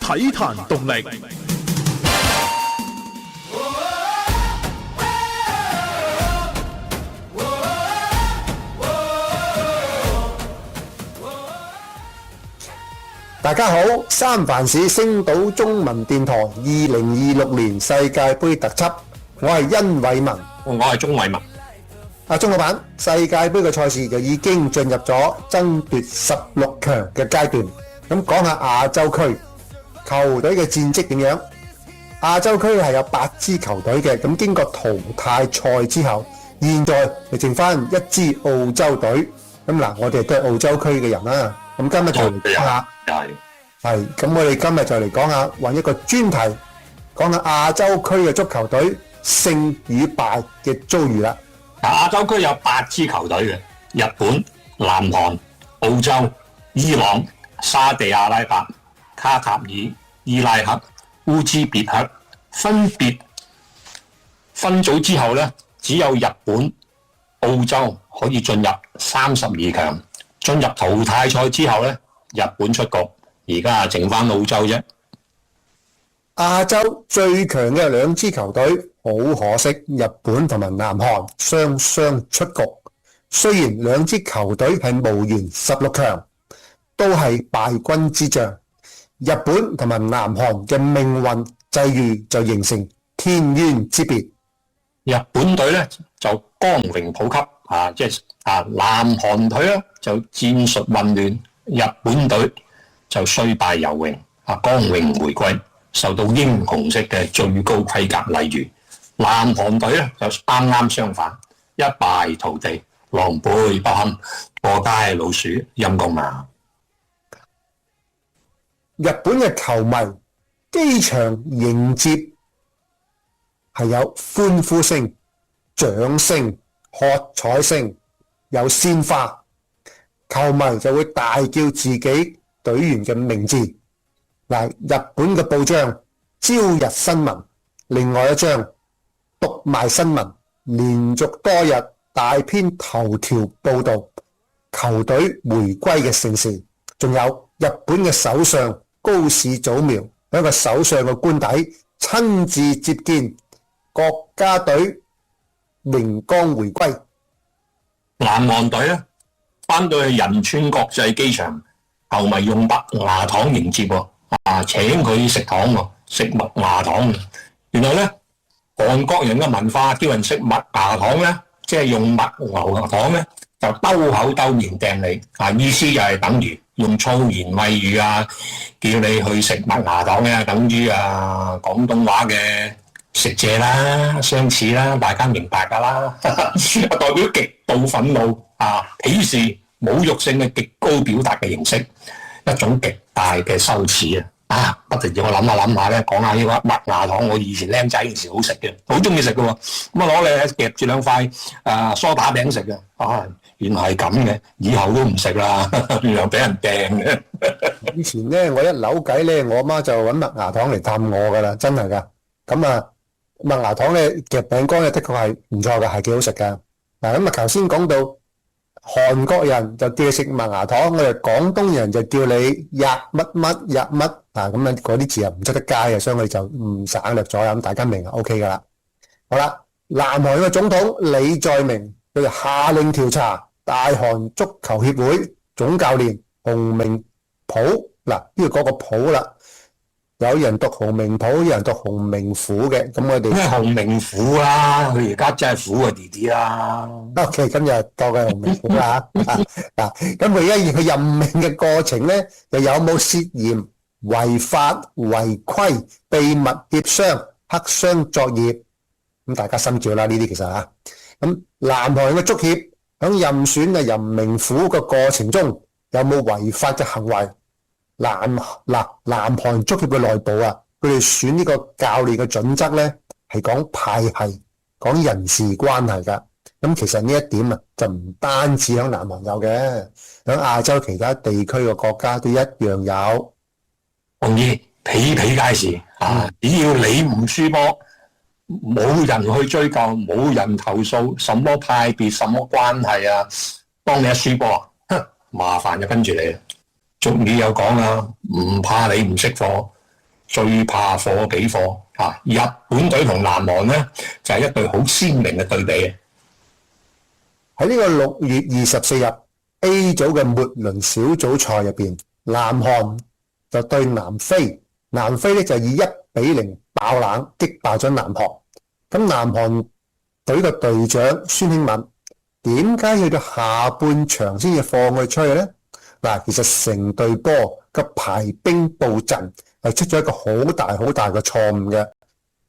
體壇動力。大家好，三藩市星島中文電台2026年世界盃特輯，我係殷偉文，我係鍾偉文。鍾老闆，世界盃嘅賽事就已經進入咗爭奪16強嘅階段。咁講下亞洲區球隊嘅戰績點樣？亞洲區係有8支球隊嘅，咁經過淘汰賽之後，現在就剩翻1支澳洲隊。咁嗱，我哋都係澳洲區嘅人啦。咁今日就嚟講下，咁我哋今日就嚟講下，揾一個專題，講下亞洲區嘅足球隊勝與敗嘅遭遇啦。亞洲區有8支球隊嘅，日本、南韓、澳洲、伊朗、沙地阿拉伯、卡塔爾、伊拉克、烏茲別克，分別分組之後呢，只有日本、澳洲可以進入32強。進入淘汰賽之後呢，日本出局，而家剩翻澳洲啫。亞洲最強嘅2支球隊，好可惜，日本同埋南韓雙雙出局。雖然2支球隊係無緣16強，都係敗軍之將。日本同埋南韓嘅命運際遇就形成天淵之別。日本隊呢就光榮普及南韓隊呢就戰術混亂，日本隊就雖敗猶榮，光榮回歸，受到英雄式嘅最高規格禮遇。南韓隊呢就啱啱相反，一敗塗地，狼狽不堪，過街老鼠，陰公啊！日本嘅球迷機場迎接係有歡呼聲、掌聲、喝彩聲，有鮮花，球迷就會大叫自己隊員嘅名字。嗱，日本嘅報章朝日新聞，另外一張讀賣新聞，連續多日大篇頭條報道球隊回歸嘅盛事。仲有日本嘅首相高市早苗喺個首相嘅官邸親自接見國家隊榮光回歸。南韓隊咧翻到去仁川國際機場，球迷用麥芽糖迎接喎，請佢食糖喎，食麥芽糖。原來咧韓國人嘅文化叫人食麥芽糖咧，即係用麥芽糖咧就兜口兜面掟你，意思就係等於用粗言穢語叫你去食麥芽糖嘅，等於廣東話嘅食蔗啦，相似啦，大家明白㗎啦。代表極度憤怒、鄙視、侮辱性嘅極高表達嘅形式，一種極大嘅羞恥啊！不停要我諗下咧，講下呢個麥芽糖，我以前僆仔嗰陣時好食嘅，好中意食嘅喎。咁攞嚟夾住2塊梳打餅食嘅。原來係咁嘅，以後都唔食啦，原來俾人掟嘅。以前咧，我一扭計咧，我媽就揾麥芽糖嚟氹我㗎啦，真係㗎。咁麥芽糖咧夾餅乾咧，的確係唔錯㗎，係幾好食㗎。咁頭先講到韓國人就叫你食麥芽糖，我哋廣東人就叫你吔乜乜吔乜咁嗰啲字又唔出得街嘅，所以我哋就唔省略咗，咁大家明就 OK 㗎啦。好啦，南韓嘅總統李在明佢就下令調查大韓足球協會總教練洪明甫。嗱，呢個嗰個甫啦，有人讀洪明甫，有人讀洪明虎嘅。咁我哋咩洪明虎啦，佢而家真係虎嘅弟弟啦。OK，今日當佢洪明虎啦。咁佢而家佢任命嘅過程咧，又有冇涉嫌違法違規、秘密協商、黑箱作業？咁大家心照啦，呢啲其實咁南韓嘅足協喺任選任明虎嘅過程中，有冇違法嘅行為？南韓足協嘅內部佢哋選呢個教練嘅準則咧，係講派系、講人事關係㗎。咁其實呢一點就唔單止喺南韓有嘅，喺亞洲其他地區嘅國家都一樣有。同意，比比皆是只要你唔輸波，冇人去追究，冇人投訴，什麼派別、什麼關係當你一輸波，麻煩就跟住你。俗語有講唔怕你唔識貨，最怕貨比貨啊！日本隊同南韓咧就係一對好鮮明嘅對比。喺呢個6月24日 A 組嘅末輪小組賽入邊，南韓就對南非，南非咧就以1-0爆冷擊敗咗南韓。咁南韓隊嘅隊長孫興慜點解去到下半場先至放佢出去呢？嗱，其實成隊波嘅排兵布陣係出咗一個好大嘅錯誤嘅。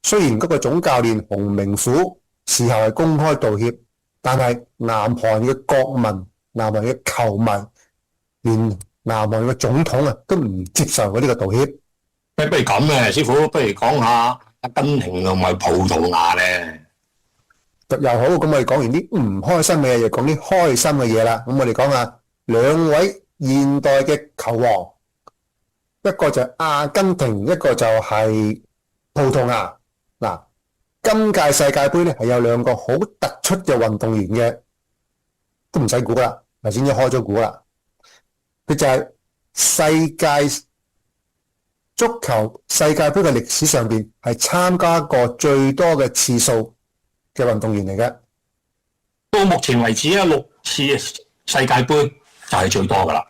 雖然嗰個總教練洪明虎事後係公開道歉，但係南韓嘅國民、南韓嘅球迷，連南韓嘅總統啊都唔接受佢呢個道歉。不如咁嘅，師傅，不如講下阿根廷同埋葡萄牙咧。又好，咁我哋講完啲唔開心嘅嘢，就講啲開心嘅嘢啦。咁我哋講下兩位現代嘅球王，一個就係阿根廷，一個就係葡萄牙。嗱，今屆世界盃咧係有兩個好突出嘅運動員嘅，都唔使估啦，頭先已經開咗估啦。佢就係世界足球世界盃嘅歷史上邊係參加過最多嘅次數嘅運動員嚟嘅。到目前為止6次世界盃就係最多噶啦。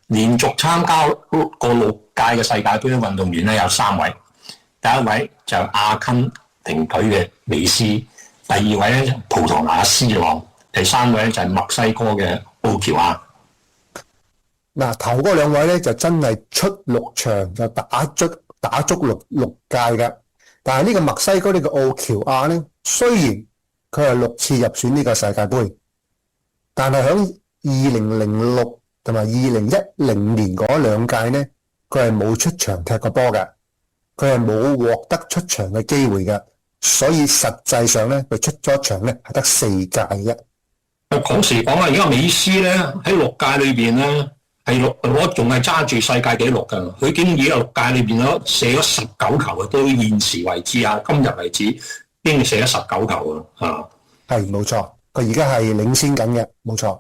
連續參加過6屆嘅世界盃嘅運動員咧有3位，第一位就係阿根廷隊嘅美斯，第二位咧就葡萄牙 C 朗，第三位咧就係墨西哥嘅奧喬亞。嗱，頭嗰兩位咧就真係出6場就打足六屆嘅，但係呢個墨西哥呢個奧喬亞咧，雖然佢係6次入選呢個世界盃，但係喺2006同埋2010年嗰2屆咧，佢係冇出場踢過波嘅，佢係冇獲得出場嘅機會嘅，所以實際上咧佢出咗場咧係得4屆啫。講時講啊，而家美斯咧喺6屆裏邊咧係我仲係揸住世界紀錄㗎，佢竟然喺6屆裏邊咯射咗19球啊！到現時為止啊，今日為止已經射咗19球啊！係冇錯，佢而家係領先緊嘅，冇錯。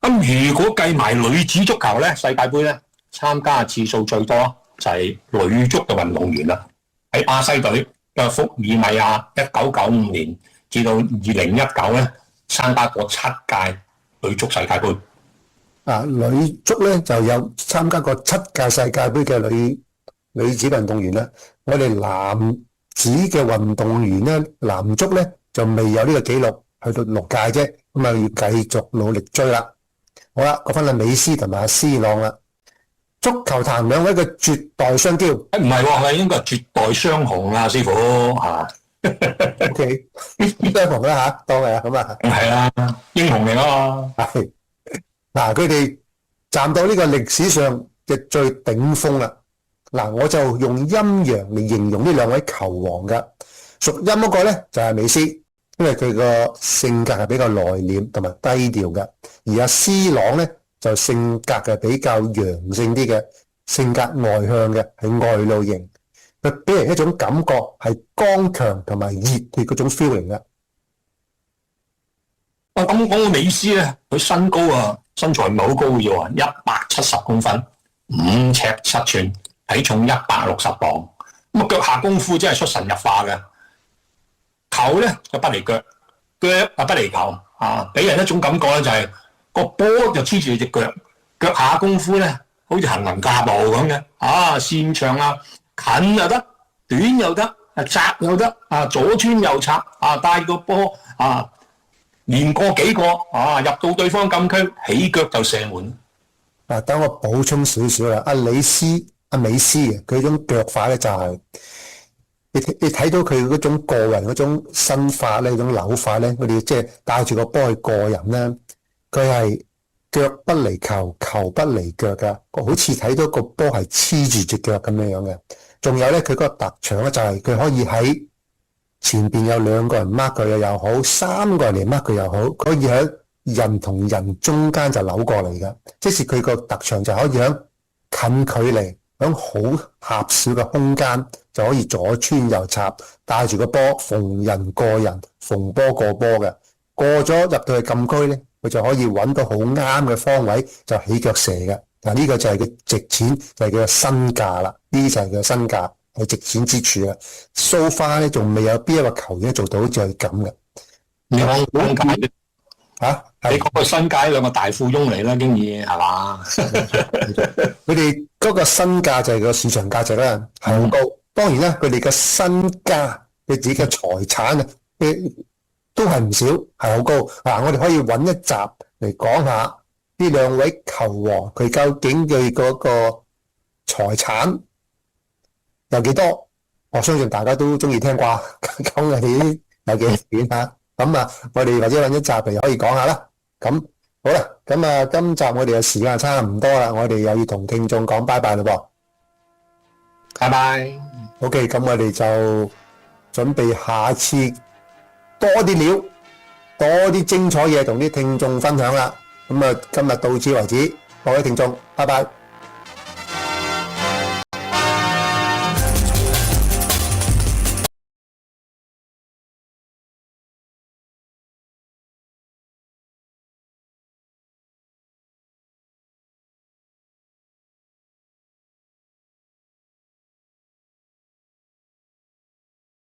咁如果計埋女子足球咧，世界盃咧參加嘅次數最多就係女足嘅運動員啦。喺巴西隊嘅福爾米亞1995年至到2019咧參加過7屆女足世界盃。女足咧就有參加過7屆世界盃嘅女子運動員啦。我哋男子嘅運動員咧，男足咧就未有呢個紀錄，去到6屆啫，咁啊要繼續努力追啦。好啦，講翻阿美斯同埋阿 C 朗啦。足球壇兩位嘅絕代雙驕，唔係喎，係應該係絕代雙雄啊，師傅嚇。OK，雙雄啦嚇，當係啊咁啊。係啊，英雄嚟啊嘛。係嗱，佢哋站到呢個歷史上嘅最頂峰啦。嗱，我就用陰陽嚟形容呢兩位球王㗎。屬陰嗰個咧就係美斯。因為佢個性格係比較內斂同埋低調嘅，而阿 C 朗咧就性格係比較陽性啲嘅，性格外向嘅，係外露型，佢俾人一種感覺係剛強同埋熱血嗰種 feeling 嘅。咁講個美斯咧，佢身高啊，身材唔係好高嘅喎，170公分，5尺7寸，體重160磅，咁啊腳下功夫真係出神入化嘅。球咧就不離腳，腳啊不離球啊，俾人一種感覺咧就係個波就黐住隻腳，腳下功夫咧好似行雲駕步咁嘅啊，擅長啊近又得，短又得，窄又得啊，左穿右插啊，帶個波啊連過幾個啊，入到對方禁區起腳就射門。等我補充少少啦，阿美斯佢種腳法咧就係。你睇到佢嗰種個人嗰種身法咧，嗰種扭法咧，佢哋即係帶住個波去過人咧，佢係腳不離球，球不離腳噶，好似睇到個波係黐住隻腳咁樣樣嘅。仲有咧，佢嗰個特長咧就係佢可以喺前邊有2個人 mark 佢又好，3個人嚟 mark 佢又好，佢可以喺人同人中間就扭過嚟噶。即是佢個特長就可以喺近距離，喺好狹小嘅空間就可以左穿右插，帶住個波逢人過人，逢波過波嘅。過咗入到去禁區咧，佢就可以揾到好啱嘅方位就起腳射嘅。嗱，呢個就係佢值錢，就係佢嘅身價啦。呢啲就係佢嘅身價。係值錢之處啊。So far 咧仲未有邊一個球員做到好似係咁嘅。你講新界嚇，你講個新界兩個大富翁嚟啦，經已係嘛？佢哋嗰個身價就係個市場價值啦，係好高。當然啦，佢哋嘅身家，佢自己嘅財產啊，都係唔少，係好高。嗱，我哋可以揾一集嚟講下呢兩位球王，佢究竟佢嗰個財產有幾多？我相信大家都中意聽啩，講佢哋有幾多錢嚇。咁啊，我哋或者揾一集嚟可以講下啦。咁好啦，咁啊，今集我哋嘅時間差唔多啦，我哋又要同聽眾講拜拜嘞噃。拜拜。OK，咁我哋就準備下次多啲料，多啲精彩嘢同啲聽眾分享啦。咁啊，今日到此為止，各位聽眾，拜拜。